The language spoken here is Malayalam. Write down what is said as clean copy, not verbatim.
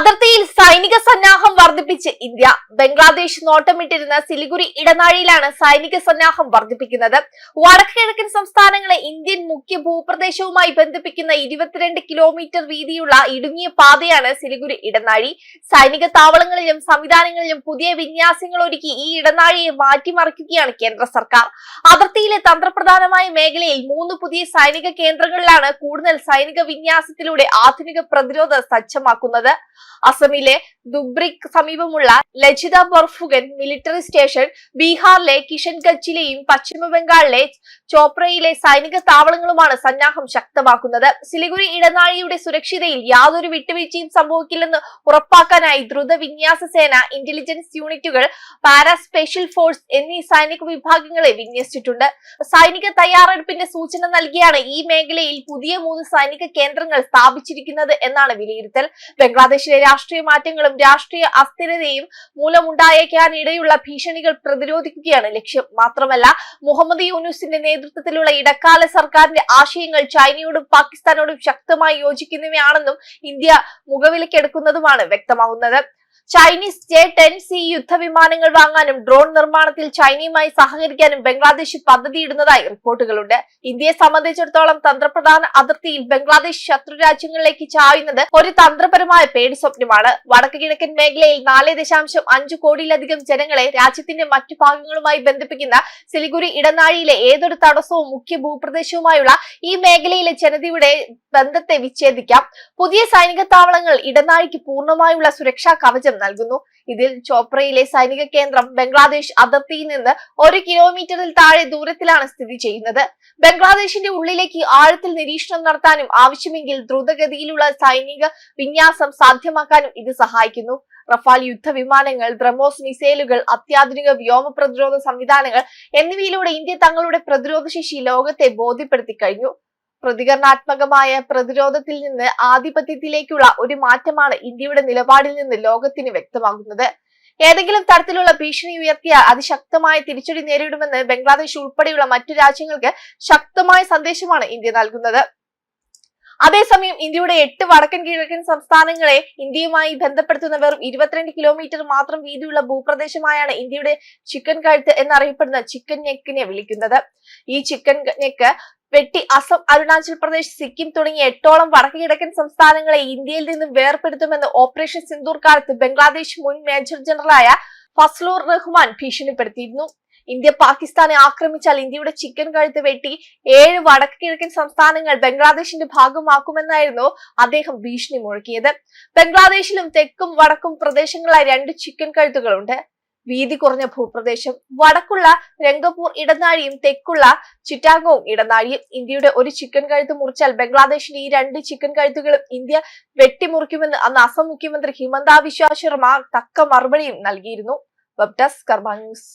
അതിർത്തിയിൽ സൈനിക സന്നാഹം വർദ്ധിപ്പിച്ച് ഇന്ത്യ. ബംഗ്ലാദേശ് നോട്ടമിട്ടിരുന്ന സിലിഗുരി ഇടനാഴിയിലാണ് സൈനിക സന്നാഹം വർദ്ധിപ്പിക്കുന്നത്. വടക്ക് കിഴക്കൻ സംസ്ഥാനങ്ങളെ ഇന്ത്യൻ മുഖ്യ ഭൂപ്രദേശവുമായി ബന്ധിപ്പിക്കുന്ന 22 കിലോമീറ്റർ വീതിയുള്ള ഇടുങ്ങിയ പാതയാണ് സിലിഗുരി ഇടനാഴി. സൈനിക താവളങ്ങളിലും സംവിധാനങ്ങളിലും പുതിയ വിന്യാസങ്ങൾ ഒരുക്കി ഈ ഇടനാഴിയെ മാറ്റിമറിക്കുകയാണ് കേന്ദ്ര സർക്കാർ. അതിർത്തിയിലെ തന്ത്രപ്രധാനമായ മേഖലയിൽ 3 പുതിയ സൈനിക കേന്ദ്രങ്ങളിലാണ് കൂടുതൽ സൈനിക വിന്യാസത്തിലൂടെ ആധുനിക പ്രതിരോധ സജ്ജമാക്കുന്നത്. അസമിലെ ദുബ്രിക്ക് സമീപമുള്ള ലചിത ബർഫുഗൻ മിലിറ്ററി സ്റ്റേഷൻ, ബീഹാറിലെ കിഷൻഗഞ്ചിലെയും പശ്ചിമ ബംഗാളിലെ ചോപ്രയിലെ സൈനിക താവളങ്ങളുമാണ് സന്നാഹം ശക്തമാക്കുന്നത്. സിലിഗുരി ഇടനാഴിയുടെ സുരക്ഷിതയിൽ യാതൊരു വിട്ടുവീഴ്ചയും സംഭവിക്കില്ലെന്ന് ഉറപ്പാക്കാനായി ദ്രുത വിന്യാസ സേന, ഇന്റലിജൻസ് യൂണിറ്റുകൾ, പാരാ സ്പെഷ്യൽ ഫോഴ്സ് എന്നീ സൈനിക വിഭാഗങ്ങളെ വിന്യസിച്ചിട്ടുണ്ട്. സൈനിക തയ്യാറെടുപ്പിന്റെ സൂചന നൽകിയാണ് ഈ മേഖലയിൽ പുതിയ 3 സൈനിക കേന്ദ്രങ്ങൾ സ്ഥാപിച്ചിരിക്കുന്നത് എന്നാണ് വിലയിരുത്തൽ. ബംഗ്ലാദേശിലെ രാഷ്ട്രീയ മാറ്റങ്ങളും രാഷ്ട്രീയ അസ്ഥിരതയും മൂലമുണ്ടായേക്കാനിടയുള്ള ഭീഷണികൾ പ്രതിരോധിക്കുകയാണ് ലക്ഷ്യം. മാത്രമല്ല, മുഹമ്മദ് യൂനുസിന്റെ നേതൃത്വത്തിലുള്ള ഇടക്കാല സർക്കാരിന്റെ ആശയങ്ങൾ ചൈനയോടും പാകിസ്ഥാനോടും ശക്തമായി യോജിക്കുന്നവയാണെന്നും ഇന്ത്യ മുഖവിലക്കെടുക്കുന്നതുമാണ് വ്യക്തമാകുന്നത്. ചൈനീസ് J-10C യുദ്ധവിമാനങ്ങൾ വാങ്ങാനും ഡ്രോൺ നിർമ്മാണത്തിൽ ചൈനയുമായി സഹകരിക്കാനും ബംഗ്ലാദേശ് പദ്ധതിയിടുന്നതായി റിപ്പോർട്ടുകളുണ്ട്. ഇന്ത്യയെ സംബന്ധിച്ചിടത്തോളം തന്ത്രപ്രധാന അതിർത്തിയിൽ ബംഗ്ലാദേശ് ശത്രു രാജ്യങ്ങളിലേക്ക് ചായുന്നത് ഒരു തന്ത്രപരമായ പേടി സ്വപ്നമാണ്. വടക്ക് കിഴക്കൻ മേഖലയിൽ 4.5 കോടിയിലധികം ജനങ്ങളെ രാജ്യത്തിന്റെ മറ്റു ഭാഗങ്ങളുമായി ബന്ധിപ്പിക്കുന്ന സിലിഗുരി ഇടനാഴിയിലെ ഏതൊരു തടസ്സവും മുഖ്യ ഭൂപ്രദേശവുമായുള്ള ഈ മേഖലയിലെ ജനതയുടെ ബന്ധത്തെ വിച്ഛേദിക്കാം. പുതിയ സൈനിക താവളങ്ങൾ ഇടനാഴിക്ക് പൂർണ്ണമായുള്ള സുരക്ഷാ കവചം നൽകുന്നു. ഇതിൽ ചോപ്രയിലെ സൈനിക കേന്ദ്രം ബംഗ്ലാദേശ് അതിർത്തിയിൽ നിന്ന് 1 കിലോമീറ്ററിൽ താഴെ ദൂരത്തിലാണ് സ്ഥിതി ചെയ്യുന്നത്. ബംഗ്ലാദേശിന്റെ ഉള്ളിലേക്ക് ആഴത്തിൽ നിരീക്ഷണം നടത്താനും ആവശ്യമെങ്കിൽ ദ്രുതഗതിയിലുള്ള സൈനിക വിന്യാസം സാധ്യമാക്കാനും ഇത് സഹായിക്കുന്നു. റഫാൽ യുദ്ധവിമാനങ്ങൾ, ബ്രഹ്മോസ് മിസൈലുകൾ, അത്യാധുനിക വ്യോമ പ്രതിരോധ സംവിധാനങ്ങൾ എന്നിവയിലൂടെ ഇന്ത്യ തങ്ങളുടെ പ്രതിരോധ ശേഷി ലോകത്തെ ബോധ്യപ്പെടുത്തി കഴിഞ്ഞു. പ്രതികരണാത്മകമായ പ്രതിരോധത്തിൽ നിന്ന് ആധിപത്യത്തിലേക്കുള്ള ഒരു മാറ്റമാണ് ഇന്ത്യയുടെ നിലപാടിൽ നിന്ന് ലോകത്തിന് വ്യക്തമാകുന്നത്. ഏതെങ്കിലും തരത്തിലുള്ള ഭീഷണി ഉയർത്തിയാൽ അതിശക്തമായ തിരിച്ചടി നേരിടുമെന്ന് ബംഗ്ലാദേശ് ഉൾപ്പെടെയുള്ള മറ്റു രാജ്യങ്ങൾക്ക് ശക്തമായ സന്ദേശമാണ് ഇന്ത്യ നൽകുന്നത്. അതേസമയം ഇന്ത്യയുടെ 8 വടക്കൻ കിഴക്കൻ സംസ്ഥാനങ്ങളെ ഇന്ത്യയുമായി ബന്ധപ്പെടുത്തുന്ന വെറും 22 കിലോമീറ്റർ മാത്രം വീതിയുള്ള ഭൂപ്രദേശമായാണ് ഇന്ത്യയുടെ ചിക്കൻ കഴുത്ത് എന്നറിയപ്പെടുന്ന ചിക്കൻ നെക്കിനെ വിളിക്കുന്നത്. ഈ ചിക്കൻ നെക്ക് വെട്ടി അസം, അരുണാചൽ പ്രദേശ്, സിക്കിം തുടങ്ങിയ 8ഓളം വടക്ക് കിഴക്കൻ സംസ്ഥാനങ്ങളെ ഇന്ത്യയിൽ നിന്നും വേർപെടുത്തുമെന്ന് ഓപ്പറേഷൻ സിന്ദൂർ കാലത്ത് ബംഗ്ലാദേശ് മുൻ മേജർ ജനറലായ ഫസ്ലുർ റഹ്മാൻ ഭീഷണിപ്പെടുത്തിയിരുന്നു. ഇന്ത്യ പാകിസ്ഥാനെ ആക്രമിച്ചാൽ ഇന്ത്യയുടെ ചിക്കൻ കഴുത്ത് വെട്ടി 7 വടക്ക് കിഴക്കൻ സംസ്ഥാനങ്ങൾ ബംഗ്ലാദേശിന്റെ ഭാഗമാക്കുമെന്നായിരുന്നു അദ്ദേഹം ഭീഷണി മുഴക്കിയത്. ബംഗ്ലാദേശിലും തെക്കും വടക്കും പ്രദേശങ്ങളായി 2 ചിക്കൻ കഴുത്തുകളുണ്ട്. വീതി കുറഞ്ഞ ഭൂപ്രദേശം, വടക്കുള്ള രംഗപൂർ ഇടനാഴിയും തെക്കുള്ള ചിറ്റാഗോങ് ഇടനാഴിയും. ഇന്ത്യയുടെ ഒരു ചിക്കൻ കഴുത്ത് മുറിച്ചാൽ ബംഗ്ലാദേശിന്റെ ഈ 2 ചിക്കൻ കഴുത്തുകളും ഇന്ത്യ വെട്ടിമുറിക്കുമെന്ന് അന്ന് അസം മുഖ്യമന്ത്രി ഹിമന്ത ബിശ്വ ശർമ തക്ക മറുപടിയും നൽകിയിരുന്നു. വെബ് ഡെസ്ക് കർമ്മ ന്യൂസ്.